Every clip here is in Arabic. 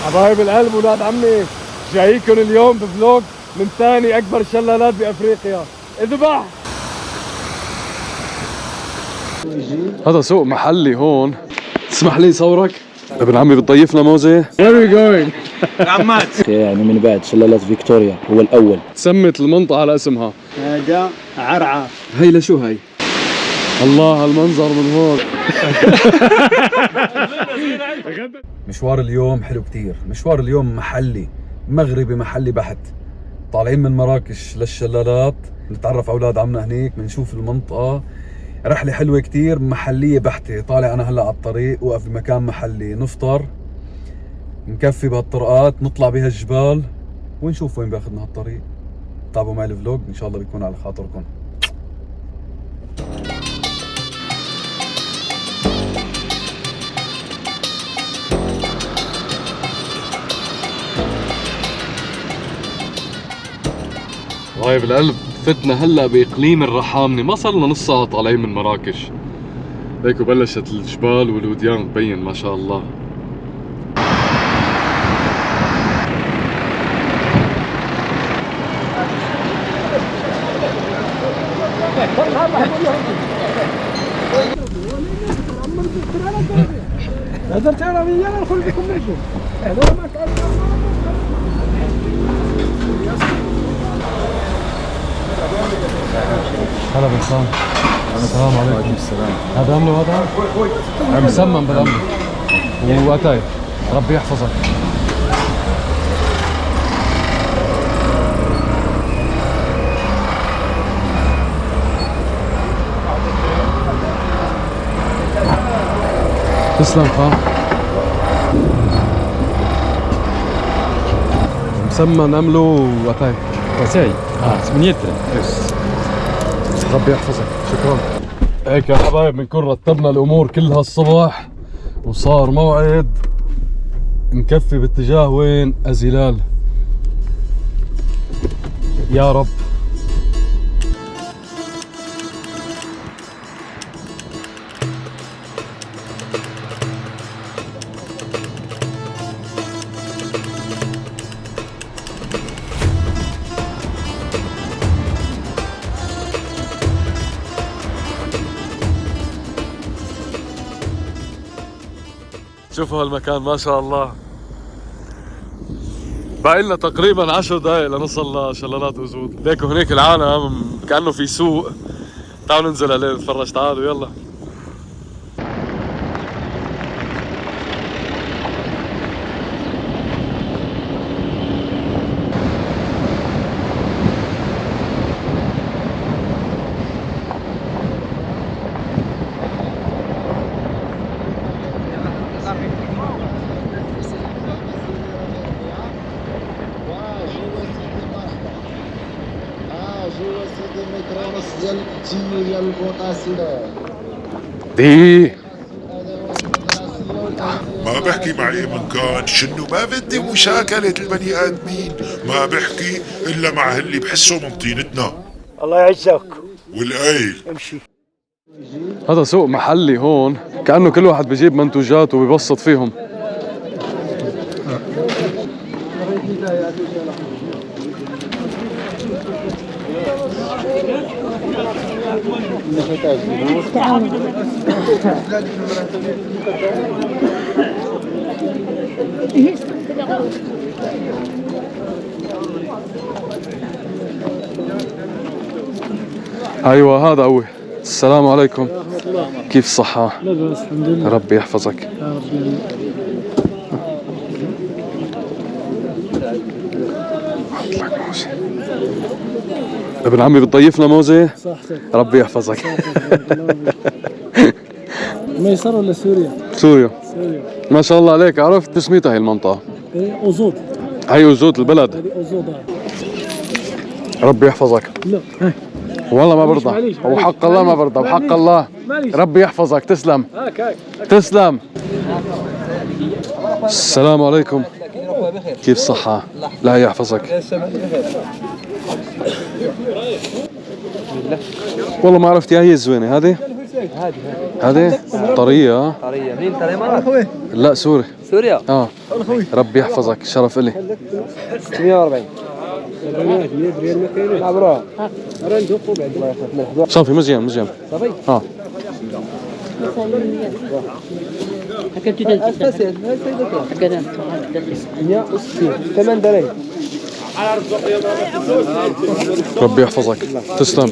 حبايب القلب ولاد عمي، جايكم اليوم بفلوج من ثاني اكبر شلالات بافريقيا. اذبح. هذا سوق محلي هون، تسمح لي صورك؟ ابن عمي بتضيفنا موزه؟ Where are we going؟ عمات يعني من بعد شلالات فيكتوريا هو الاول. سمت المنطقه على اسمها. هذا عرعر. هي لشو هي؟ الله على المنظر من هون. مشوار اليوم حلو كتير. مشوار اليوم محلي مغربي، محلي بحت. طالعين من مراكش للشلالات، نتعرف على اولاد عمنا هنيك، بنشوف المنطقة. رحلة حلوة كتير، محلية بحتة. طالع انا هلا على الطريق، وقف بمكان محلي نفطر، نكفي بهالطرقات، نطلع بها الجبال ونشوف وين باخذنا هالطريق. تابعوا معي الفلوج، ان شاء الله بيكون على خاطركم. طيب القلب، فتنا هلا باقليم الرحامنه، ما صرنا نص ساعه طالعين من مراكش. هيك بلشت الجبال والوديان تبين ما شاء الله. هلا بالخان. السلام عليكم. وعليكم السلام. هذا عمله وهذا؟ مسمم بالعمله. وقتاي ربي يحفظك. تسلم خان. مسمن عمله وقتاي. وساي 8 لتر. ربي يحفظك. شكرا. هيك يا حبايب بنكون رتبنا الامور كلها الصبح، وصار موعد نكفي باتجاه وين؟ أزلال. يا رب. شوفوا هالمكان ما شاء الله. باقي لنا تقريبا 10 دقايق لنوصل لشلالات وزود. ليكوا هنيك العالم كأنه في سوق. تعالوا ننزل عليه نتفرج. تعالوا يلا. دي ما بحكي مع اي من كان شنو، ما بدي مشاكلة البني ادمين، ما بحكي الا مع اللي بحسه من طينتنا. الله يعزك. والقايل امشي. هذا سوق محلي هون، كأنه كل واحد بجيب منتوجات وبيبسط فيهم. ايوه هذا هو. السلام عليكم. كيف الصحة؟ لا بأس الحمد لله. ربي يحفظك. يا رب. ابن عمي بتضيفنا موزة؟ صحتك. ربي يحفظك. ميسر ولا سوريا؟ سوريا. سوريا. ما شاء الله عليك. عرفت تسميتها هي المنطقة؟ ايه أوزود. هي وزود البلد. هذه أوزود. ربي يحفظك. لا هاي. والله ما برضى، وحق الله ما برضى، وحق الله. ربي يحفظك. تسلم. تسلم. السلام عليكم. كيف الصحة؟ لا يحفظك. والله ما عرفت. هي الزوينة هذه؟ هذه طرية ها؟ طرية. مين طرية مرة؟ لا سوري. سوريا. ربي يحفظك، شرف إلي. 640. عبروها. صافي مزيان صافي. ها. ثمان دراهم. ربي يحفظك، تسلم.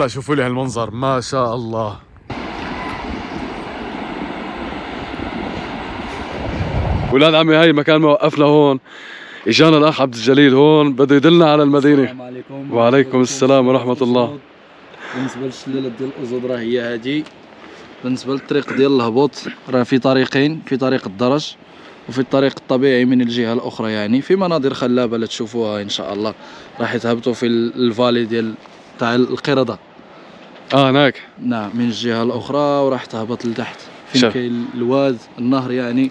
شوفوا لي هالمنظر، ما شاء الله. ولاد عمي هاي مكان ما وقفنا هون، اجانا الاخ عبد الجليل هون بده يدلنا على المدينه. السلام عليكم. وعليكم السلام ورحمه الله. بالنسبه للشلالات ديال أوزود راه هي هادي. بالنسبه للطريق ديال الهبوط راه في طريقين، في طريق الدرج وفي الطريق الطبيعي من الجهه الاخرى، يعني في مناظر خلابه لا تشوفوها ان شاء الله. راح تهبطوا في الفالي ديال تاع القردة. هناك. نعم، من الجهه الاخرى وراح تهبط لتحت فين كاين الواد النهر يعني،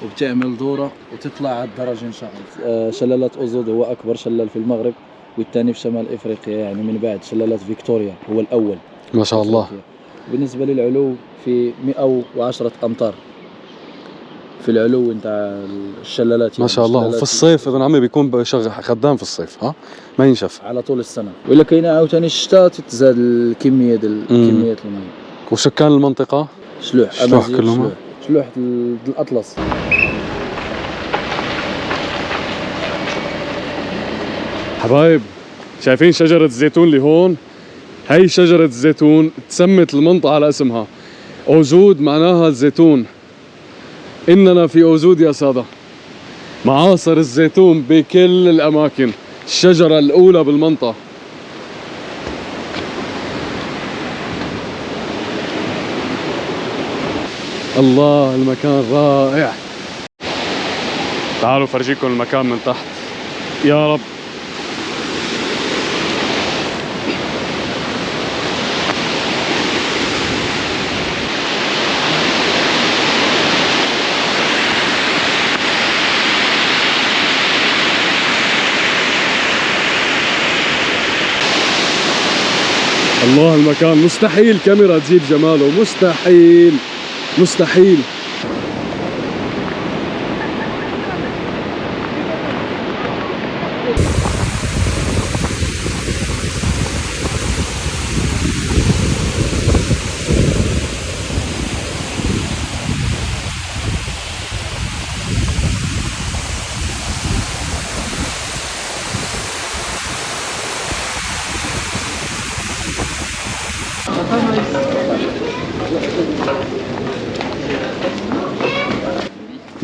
وبتعمل دوره وتطلع على الدرج ان شاء الله. شلالات أوزود هو اكبر شلال في المغرب، والثاني في شمال افريقيا، يعني من بعد شلالات فيكتوريا هو الاول. ما شاء الله. بالنسبه للعلو في 110 امتار في العلو نتاع الشلالات يعني. ما شاء الله. وفي الصيف ابن عمي بيكون شغل خدام في الصيف، ها ما ينشف على طول السنه. وإلا كاينه عاوتاني الشتاء تتزاد الكميه ديال كميه الماء. وسكان المنطقه شلوح كلهم. شلوح الأطلس. حبايب شايفين شجرة الزيتون اللي هون؟ هاي شجرة الزيتون تسمت المنطقة على اسمها أوزود، معناها الزيتون. إننا في أوزود يا سادة، معاصر الزيتون بكل الأماكن، الشجرة الأولى بالمنطقة. الله المكان رائع. تعالوا فرجيكم المكان من تحت يا رب. الله المكان مستحيل كاميرا تجيب جماله، مستحيل مستحيل.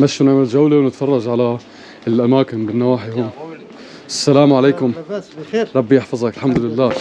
مشوا نعمل جولة ونتفرج على الأماكن بالنواحي هون. السلام عليكم. ربي يحفظك. الحمد لله.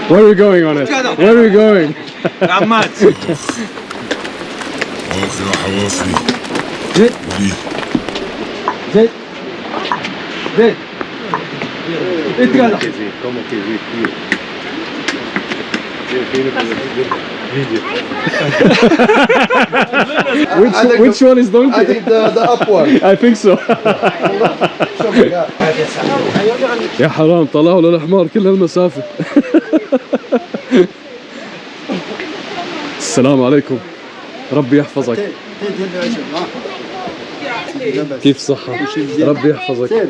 Where are we going on it? Where are we going? اخ يا حوافي. زيد زيد زيد اتقل. Which one is donkey? I think the up one. I think so. يا حرام طلعوا للحمار كل هالمسافة. السلام عليكم. ربي يحفظك. كيف صحة؟ ربي يحفظك.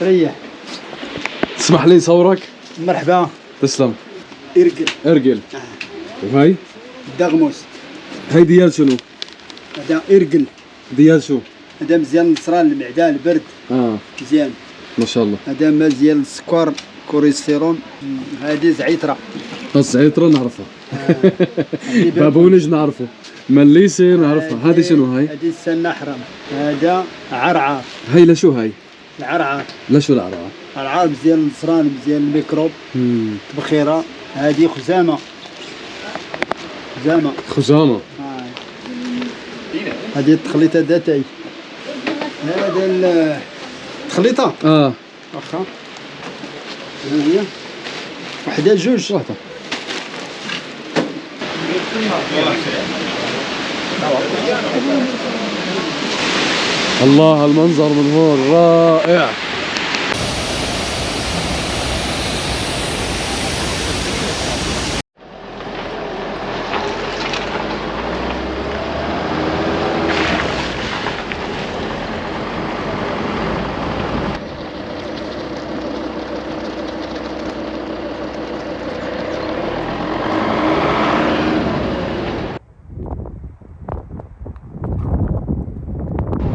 ريح. اسمح لي صورك. مرحبا. تسلم. ارقل. ارقل. وهي؟ دغموس. هي ديال شنو؟ هذا ارقل. ديال شو؟ هذا مزيان للصران، المعده، البرد مزيان ما شاء الله. هذا مزيان للسكر، كوليسترول. هذه زعيتره. الزعترة نعرفها. بابونج نعرفه. مليسة نعرفها. هذه شنو هاي؟ هذه السنة حرام. هذا عرعار. هاي لشو هاي؟ العرعار. لشو العرعار؟ العرعار مزيان للصران، مزيان للميكروب. بخيرة. هذه خزامة. خزامة. هذه التخليطة ذاتي. هذا التخليطة. واخا. هي وحدة جوج. واحدة. الله المنظر من هون رائع.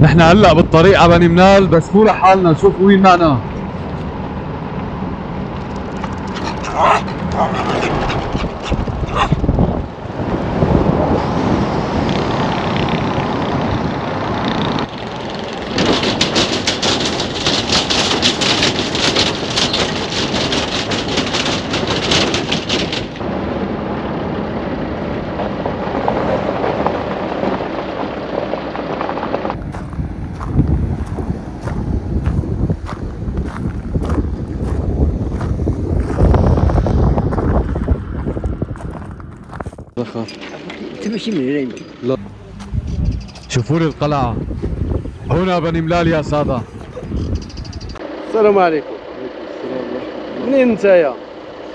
نحن هلا بالطريق على بني منال، بس مو لحالنا، نشوف وين معنا. تمشي من هنا. لا شوفوا لي القلعة هنا بني ملال يا سادة. السلام عليكم. منين انت يا؟